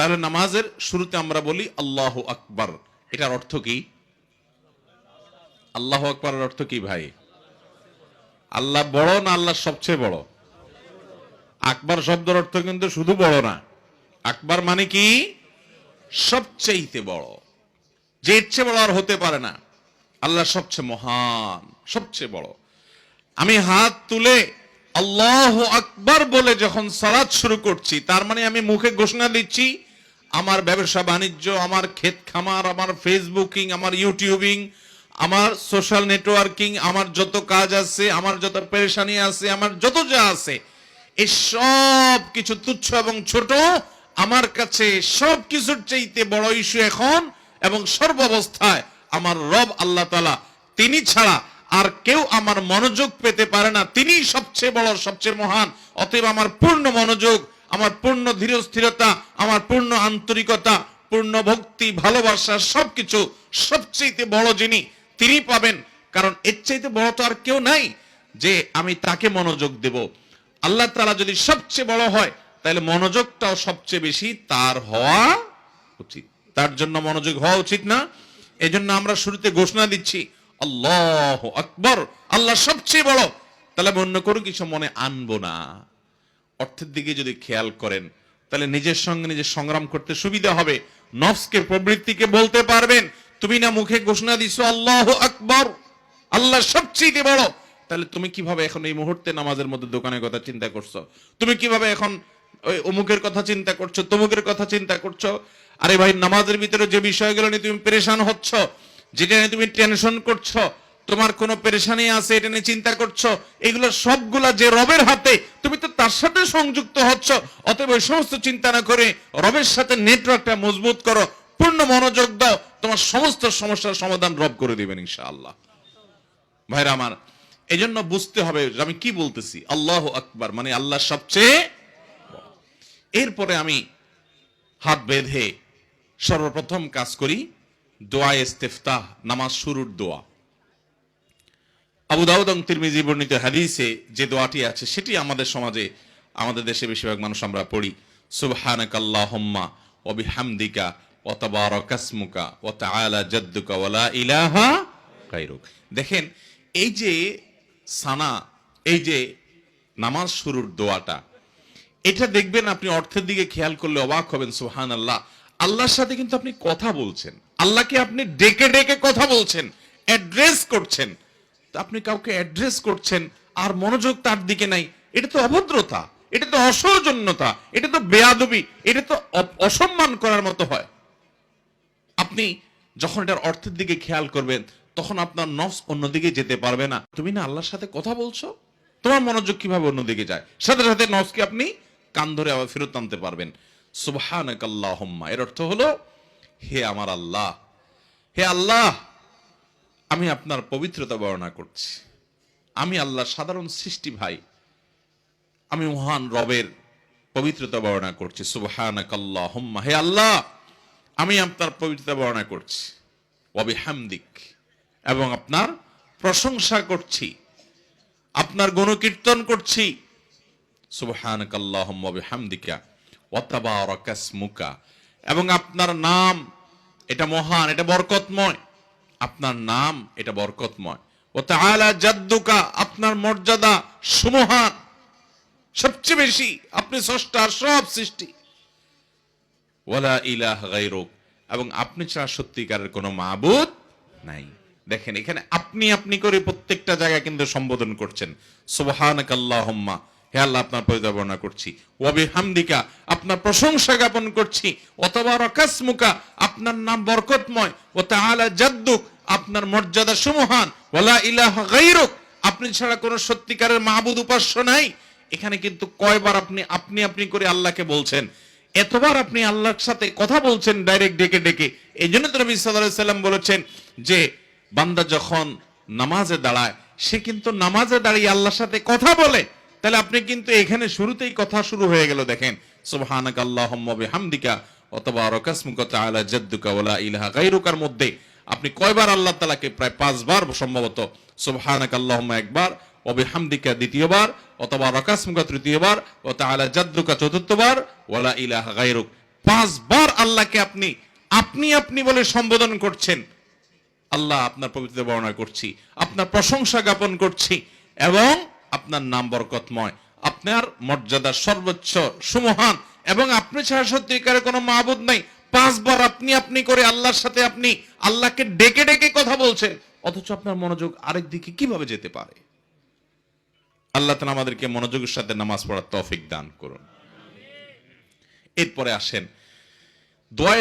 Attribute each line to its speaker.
Speaker 1: তাহলে নামাজের শুরুতে আমরা বলি আল্লাহু আকবার, এটার অর্থ কি? আল্লাহু আকবারের অর্থ কি ভাই? আল্লাহ বড় না আল্লাহ সবচেয়ে বড়? আকবার শব্দের অর্থ কিন্তু শুধু বড় না, আকবার মানে কি? সবচেয়ে বড়, যে এর চেয়ে বড় আর হতে পারে না। আল্লাহ সবচেয়ে মহান, সবচেয়ে বড়। আমি হাত তুলে আল্লাহু আকবার বলে যখন সালাত শুরু করছি, তার মানে আমি মুখে ঘোষণা দিচ্ছি আমার ব্যবসা বাণিজ্য, আমার ক্ষেত খামার, আমার ফেসবুকিং, আমার ইউটিউবিং, আমার সোশ্যাল নেটওয়ার্কিং, আমার যত কাজ আছে, আমার যত পেরেশানি আছে, আমার যত যা আছে, এই সব কিছু তুচ্ছ এবং ছোট আমার কাছে সব কিছুর চাইতে বড় ইস্যু এখন এবং সর্বাবস্থায় আমার রব আল্লাহ তাআলা, তিনি ছাড়া আর কেউ আমার মনোযোগ পেতে পারে না, তিনি সবচেয়ে বড়, সবচেয়ে মহান। অতএব আমার পূর্ণ মনোযোগ, আমার পূর্ণ ধীর স্থিরতা, আমার পূর্ণ আন্তরিকতা, পূর্ণ ভক্তি, ভালোবাসা, সবকিছু সবচেয়ে বড় যিনি, তিনি পাবেন। কারণ এর চাইতে বড় তো আর কেউ নাই যে আমি তাকে মনোযোগ দেব। আল্লাহ তাআলা যদি সবচেয়ে বড় হয়, তাহলে মনোযোগটাও সবচেয়ে বেশি তার হওয়া উচিত, তার জন্য মনোযোগ হওয়া উচিত না? এজন্য আমরা শুরুতে ঘোষণা দিচ্ছি আল্লাহু আকবার, আল্লাহ সবচেয়ে বড়। তাহলে অন্য কোনো কিছু মনে আনবো না। অর্থের দিকে যদি খেয়াল করেন, তাহলে নিজের সঙ্গে নিজে সংগ্রাম করতে সুবিধা হবে। নফসকে, প্রবৃত্তিকে বলতে পারবেন, তুমি না মুখে ঘোষণা দিছো আল্লাহু আকবার, আল্লাহ সবচেয়ে বড়, তাহলে তুমি কিভাবে এখন এই মুহূর্তে নামাজের মধ্যে দোকানের কথা চিন্তা করছো? তুমি কিভাবে এখন ওই অমুকের কথা চিন্তা করছো, তমুকের কথা চিন্তা করছো? আরে ভাই, নামাজের ভিতরে যে বিষয়গুলো নিয়ে তুমি পেরেশান হচ্ছ, যেটা নিয়ে তুমি টেনশন করছো, তোমার কোনো পেরেশানি আছে এটা নিয়ে চিন্তা করছো, এগুলো সবগুলা যে রবের হাতে, তুমি তো তার সাথে সংযুক্ত হচ্ছ। অতএব ওই সমস্ত চিন্তা না করে রবের সাথে নেটওয়ার্কটা মজবুত করো, পূর্ণ মনোযোগ দাও, তোমার সমস্ত সমস্যার সমাধান রব করে দিবেন ইনশাআল্লাহ। ভাইরা আমার, এজন্য বুঝতে হবে যে আমি কি বলতেছি। আল্লাহু আকবার মানে আল্লাহ সবচেয়ে বড়। এরপরে আমি হাত বেঁধে সর্বপ্রথম কাজ করি দোয়া ইস্তিফতাহ, নামাজ শুরুর দোয়া। আবু দাউদ এবং তিরমিজি বর্ণিত হাদিসে যে দোয়াটি আছে সেটি আমাদের সমাজে, আমাদের দেশে বেশিরভাগ মানুষ আমরা পড়ি, সুবহানাকাল্লাহুম্মা ওয়া বিহামদিকা ওয়া তাবারাকা ইসমুকা ওয়া তাআলা জাদ্দুকা ওয়া লা ইলাহা গায়রুক। দেখেন, এই যে সানা, এই যে নামাজ শুরুর দোয়াটা, এটা দেখবেন আপনি অর্থের দিকে খেয়াল করলে অবাক হবেন। সুবহানাল্লাহ, আল্লাহর সাথে কিন্তু আপনি কথা বলছেন, আল্লাহকে আপনি ডেকে ডেকে কথা বলছেন, অ্যাড্রেস করছেন। আপনি কাউকে অ্যাড্রেস করছেন আর মনোযোগ তার দিকে নাই, এটা তো অভদ্রতা, এটা তো অসৌজন্যতা, এটা তো বেয়াদবি, এটা তো অসম্মান করার মতো হয়। আপনি যখন এটার অর্থের দিকে খেয়াল করবেন, তখন আপনার নফস অন্যদিকে যেতে পারবে না। তুমি না আল্লাহর সাথে কথা বলছো, তোমার মনোযোগ কিভাবে অন্যদিকে যায়? সাথে সাথে নফসকে আপনি কান ধরে আবার ফেরত আনতে পারবেন। সুবহানাকাল্লাহুম্মা এর অর্থ হলো, হে আমার আল্লাহ, হে আল্লাহ, আমি আপনার পবিত্রতা বর্ণনা করছি। আমি আল্লাহর সাধারণ সৃষ্টি ভাই, আমি মহান রবের পবিত্রতা বর্ণনা করছি। সুবহানাকাল্লাহুম্মা, হে আল্লাহ, আমি আপনার পবিত্রতা বর্ণনা করছি। ওয়া বিহামদিক, এবং আপনার প্রশংসা করছি, আপনার গুণকীর্তন করছি। সুবহানাকাল্লাহুম্মা ওয়া বিহামদিকা ওয়া তাবারাকা ইসমুকা, এবং আপনার নাম এটা মহান, এটা বরকতময়, আপনার নাম এটা বরকতময়। ওয়া তাআলা জাদ্দুকা, আপনার মর্যাদা সুমহান, সবচেয়ে বেশি, আপনি স্রষ্টা সব সৃষ্টি। ওয়া লা ইলাহা গায়রুক, এবং আপনি ছাড়া সত্যিকারের কোনো মাবুদ নাই। দেখেন, এখানে আপনি আপনি করে প্রত্যেকটা জায়গায় কিন্তু সম্বোধন করছেন। সুবহানাকাল্লাহুম্মা, হে আল্লাহ, আপনার পবিত্রতা বর্ণনা করছি। ওয়া বিহামদিকা, আপনার প্রশংসা জ্ঞাপন করছি। ওয়া তাবারাকা ইসমুকা, আপনার নাম বরকতময়। ওয়া তাআলা জাদ্দুক, আপনার মর্যাদা সুমহান। ওয়া লা ইলাহা গায়রুক, আপনি ছাড়া কোনো সত্যিকারের মাবুদ উপাস্য নাই। এখানে কিন্তু কয়বার আপনি আপনি আপনি করে আল্লাহকে বলছেন, এতবার আপনি আল্লাহর সাথে কথা বলছেন ডাইরেক্ট ডেকে ডেকে। এই জন্য তো নবী সাল্লাল্লাহু আলাইহি সাল্লাম বলেছেন যে বান্দা যখন নামাজে দাঁড়ায়, সে কিন্তু নামাজে দাঁড়িয়ে আল্লাহর সাথে কথা বলে। তাহলে আপনি কিন্তু এখানে শুরুতেই কথা শুরু হয়ে গেল। দেখেন, সুবহানাকাল্লাহুম্মা বিহামদিকা ওয়া তাবারাকা ইসমুকা ওয়া তাআলা জাদ্দুকা ওয়া লা ইলাহা গায়রুকার মধ্যে আপনি কয়বার আল্লাহ তাআলাকে? প্রায় 5 বার সম্ভবত। সুবহানাকাল্লাহুম্মা একবার, ওয়া বিহামদিকা দ্বিতীয়বার, ওয়া তাবারাকা ইসমুকা তৃতীয়বার, ওয়া তাআলা জাদ্দুকা চতুর্থবার, ওয়া লা ইলাহা গায়রুক 5 বার আল্লাহকে আপনি আপনি আপনি বলে সম্বোধন করছেন। আল্লাহ, আপনার পবিত্র বর্ণনা করছি, আপনার প্রশংসা জ্ঞাপন করছি, এবং আপনার নাম বরকতময়, আপনার মর্যাদা সর্বোচ্চ সুমহান, এবং আপনি ছাড়া সত্যিকারের কোনো মাবুদ নাই। 5 বার আপনি আপনি করে আল্লাহর সাথে আপনি আল্লাহকে ডেকে ডেকে কথা বলছেন, অথচ আপনার মনোযোগ আরেক দিকে কিভাবে যেতে পারে? আল্লাহ তাআলা আমাদেরকে মনোযোগের সাথে নামাজ পড়ার তৌফিক দান করুন। এরপরে আসেন দোয়া